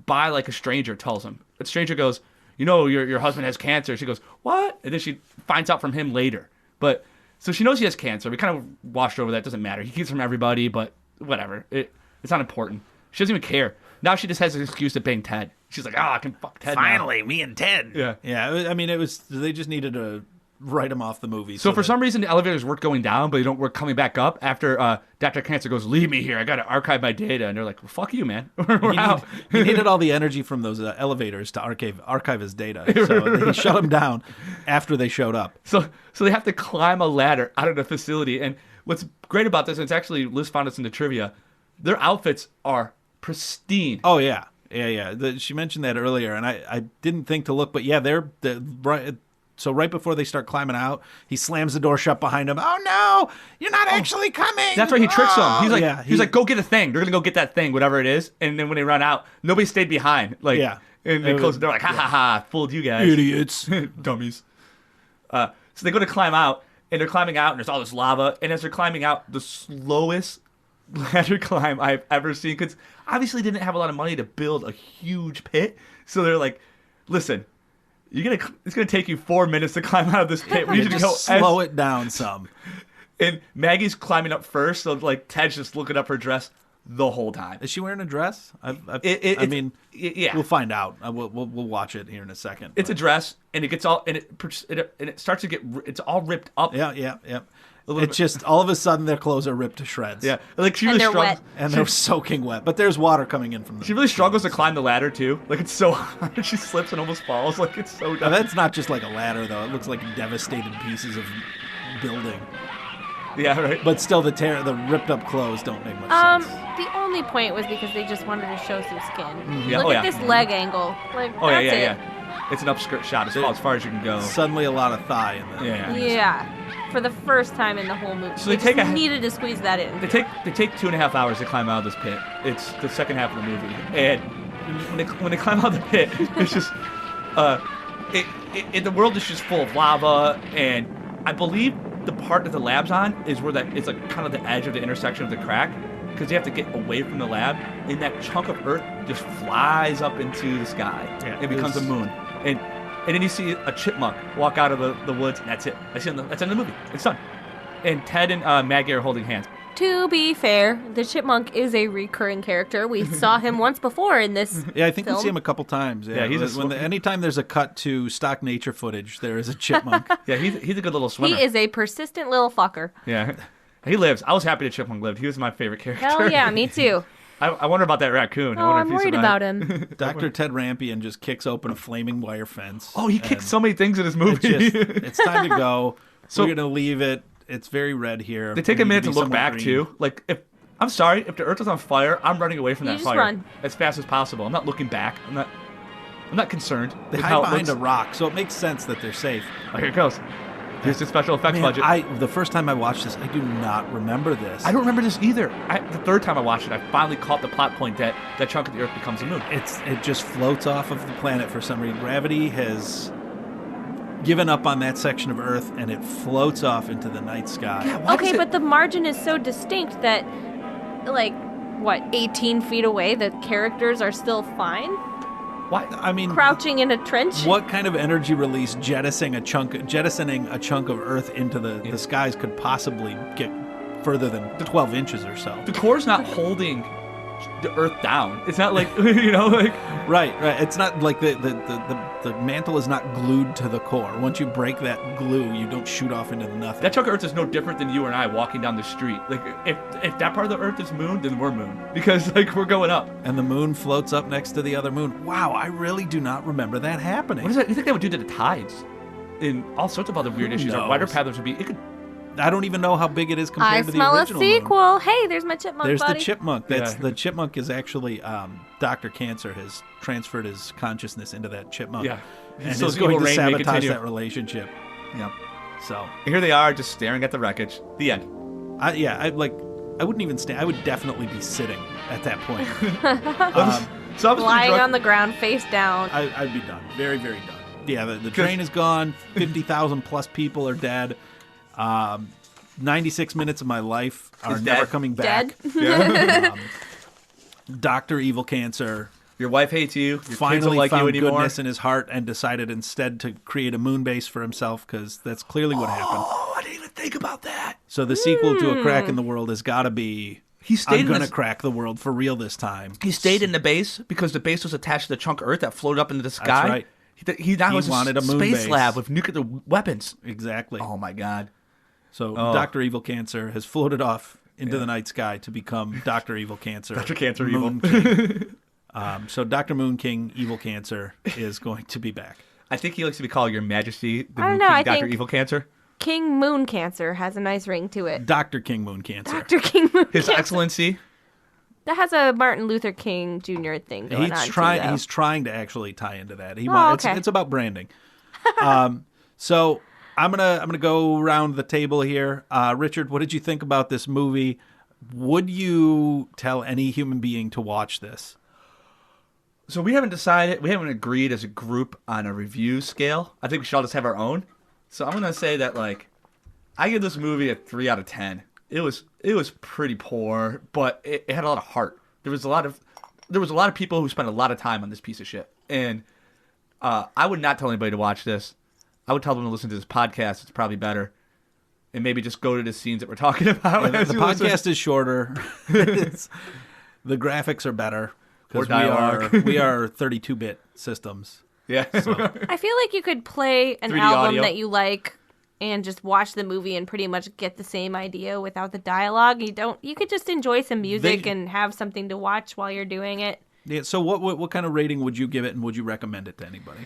by like a stranger tells him. A stranger goes, you know, your husband has cancer. She goes, what? And then she finds out from him later. But so she knows he has cancer. We kind of washed over that. Doesn't matter. He keeps it from everybody, but whatever. It's not important. She doesn't even care. Now she just has an excuse to bang Ted. She's like, I can fuck Ted Finally, me and Ted. Yeah. Yeah. I mean, it was. They just needed to write him off the movie. So for some reason, the elevators weren't going down, but they don't work coming back up after Dr. Cancer goes, leave me here. I got to archive my data. And they're like, well, fuck you, man. We're out. He needed all the energy from those elevators to archive his data. So he shut them down after they showed up. So they have to climb a ladder out of the facility. And what's great about this, and it's actually, Liz found this in the trivia, their outfits are pristine. Oh, yeah. Yeah. She mentioned that earlier, and I didn't think to look, but yeah, they're right. So right before they start climbing out, he slams the door shut behind him. Oh no, you're not actually coming. That's why he tricks them. He's like, Yeah, he's like, go get a thing. They're gonna go get that thing, whatever it is. And then when they run out, nobody stayed behind. Like, Yeah. And they close the door like, ha ha ha, fooled you guys, idiots. dummies. So they go to climb out, and they're climbing out, and there's all this lava. And as they're climbing out, the slowest ladder climb I've ever seen, because obviously they didn't have a lot of money to build a huge pit. So they're like, listen. It's gonna take you 4 minutes to climb out of this pit. We need you to go Slow it down some. And Maggie's climbing up first, so like Ted's just looking up her dress the whole time. Is she wearing a dress? I mean, yeah, we'll find out. We'll watch it here in a second. it's a dress, and it gets all and it starts to get it's all ripped up. Yeah. It's just all of a sudden their clothes are ripped to shreds. Yeah, like she And really they're struggles. wet. And they're soaking wet, but there's water coming in from them. She really struggles to climb the ladder too. Like it's so hard. She slips and almost falls. Like it's so Now, dumb. that's not just like a ladder, though. It looks like devastated pieces of building. Yeah, right. But still, the ripped up clothes don't make much sense. The only point was because they just wanted to show some skin. Yeah, Look oh, at yeah. this leg angle. Like, Oh yeah, that's it. yeah. It's an upskirt shot as far as you can go. Suddenly, a lot of thigh in there. Yeah. Yeah. For the first time in the whole movie. So they They take just a- needed to squeeze that in. They take 2.5 hours to climb out of this pit. It's the second half of the movie, and when they climb out of the pit, it's just the world is just full of lava, and I believe the part that the lab's on is where that it's like kind of the edge of the intersection of the crack, because you have to get away from the lab, and that chunk of earth just flies up into the sky. Yeah, It becomes a moon, and then you see a chipmunk walk out of the woods, and that's it. That's in the movie. It's done. And Ted and Maggie are holding hands. To be fair, the chipmunk is a recurring character. We saw him once before in this Yeah, I think we film. see him a couple times. Yeah, he's a anytime there's a cut to stock nature footage, there is a chipmunk. Yeah, he's a good little swimmer. He is a persistent little fucker. Yeah. He lives. I was happy that Chipmunk lived. He was my favorite character. Hell yeah, me too. I wonder about that raccoon. I Oh, wonder I'm if he worried survived. about him. Dr. Ted Rampion just kicks open a flaming wire fence. Oh, he kicked and so many things in this movie. it's time to go. So- We're going to leave it. It's very red here. They take We a need minute to be look somewhere back green. too. Like if the earth was on fire, I'm running away from You that just fire run. as fast as possible. I'm not looking back. I'm not concerned. They with hide how it behind a looks. rock, so it makes sense that they're safe. Oh, here it goes. Here's the special effects Man, budget. the first time I watched this, I do not remember this. I don't remember this either. The third time I watched it, I finally caught the plot point that that chunk of the earth becomes a moon. It just floats off of the planet for some reason. Gravity has given up on that section of Earth, and it floats off into the night sky. Yeah, why does Okay, it- but the margin is so distinct that, like, 18 feet away, the characters are still fine? why? I mean, Crouching in a trench? what kind of energy release jettisoning a chunk of Earth into the skies could possibly get further than 12 inches or so? The core's not holding the earth down. It's not like like Right. It's not like the the mantle is not glued to the core. Once you break that glue, you don't shoot off into the nothing. That chunk of Earth is no different than you and I walking down the street. Like, if that part of the Earth is moon, then we're moon. Because, like, we're going up. And the moon floats up next to the other moon. Wow, I really do not remember that happening. What is that? You think they would do to the tides? And all sorts of other weird issues. Like, wider patterns would be... I don't even know how big it is compared to the original. I smell a sequel. Moon. Hey, there's my chipmunk. There's buddy. the chipmunk. The chipmunk is actually Dr. Cancer has transferred his consciousness into that chipmunk. Yeah, and is going to sabotage that relationship. Yep. So and here they are, just staring at the wreckage. The end. I wouldn't even stand. I would definitely be sitting at that point. So lying on the ground, face down. I'd be done. Very, very done. Yeah, the train is gone. 50,000 plus people are dead. 96 minutes of my life are never coming back. Dead? Dr. Evil Cancer. Your wife hates you. Your Finally kids don't like found you anymore. goodness in his heart and decided instead to create a moon base for himself because that's clearly what happened. Oh, I didn't even think about that. So the sequel to A Crack in the World has got to be... I'm going to crack the world for real this time. He stayed in the base because the base was attached to the chunk of Earth that floated up into the sky. That's right. He wanted a moon space base. lab with nuclear weapons. Exactly. Oh, my God. So Dr. Evil Cancer has floated off into the night sky to become Dr. Evil Cancer. Dr. Cancer Moon Evil. King. So Dr. Moon King Evil Cancer is going to be back. I think he likes to be called Your Majesty, the I Moon don't know, King, I Dr. think- Evil Cancer. King Moon Cancer has a nice ring to it. Dr. King Moon Cancer. Dr. King Moon His Cancer. Excellency. That has a Martin Luther King Jr. thing going on. He's trying to actually tie into that. Okay. It's about branding. So I'm gonna go around the table here. Richard, what did you think about this movie? Would you tell any human being to watch this? So we haven't decided, we haven't agreed as a group on a review scale. I think we should all just have our own. So I'm gonna say that, like, I give this movie a 3 out of 10. It was pretty poor, but it had a lot of heart. There was a lot of people who spent a lot of time on this piece of shit, and I would not tell anybody to watch this. I would tell them to listen to this podcast. It's probably better, and maybe just go to the scenes that we're talking about. The podcast is shorter. The graphics are better because we are 32-bit systems. Yeah. So. I feel like you could play an 3D album audio. that you like and just watch the movie and pretty much get the same idea without the dialogue. You could just enjoy some music and have something to watch while you're doing it. Yeah. So what kind of rating would you give it, and would you recommend it to anybody?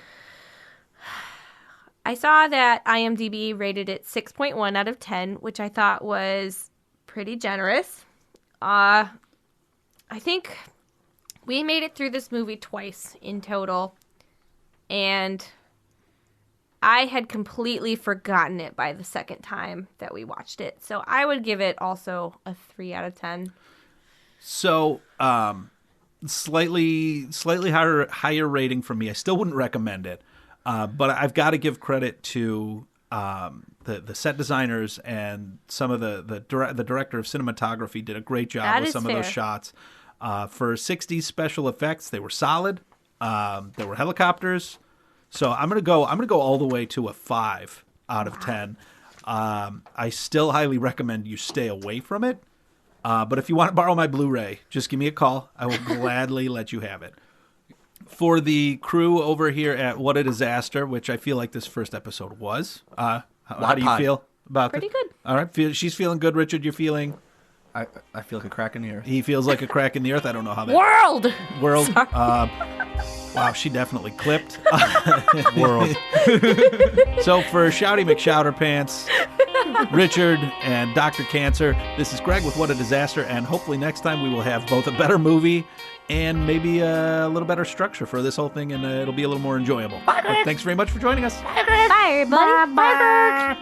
I saw that IMDb rated it 6.1 out of 10, which I thought was pretty generous. I think we made it through this movie twice in total, and I had completely forgotten it by the second time that we watched it. So I would give it also a 3 out of 10. So slightly higher rating from me. I still wouldn't recommend it. But I've got to give credit to the set designers and some of the director of cinematography did a great job That with is some of those fair. shots. For 60s special effects, they were solid. There were helicopters. So I'm gonna go all the way to a 5 out of 10. I still highly recommend you stay away from it. But if you want to borrow my Blu-ray, just give me a call. I will gladly let you have it. For the crew over here at What a Disaster, which I feel like this first episode was. How do you feel about Pretty it? good. All right, she's feeling good. Richard, you're feeling? I feel like a crack in the earth. He feels like a crack in the earth. I don't know how that World! Wow, she definitely clipped. World. So for Shouty McShouterpants, Richard, and Dr. Cancer, this is Greg with What a Disaster, and hopefully next time we will have both a better movie and maybe a little better structure for this whole thing, and it'll be a little more enjoyable. But thanks very much for joining us. Bye, everybody. Bye, Greg.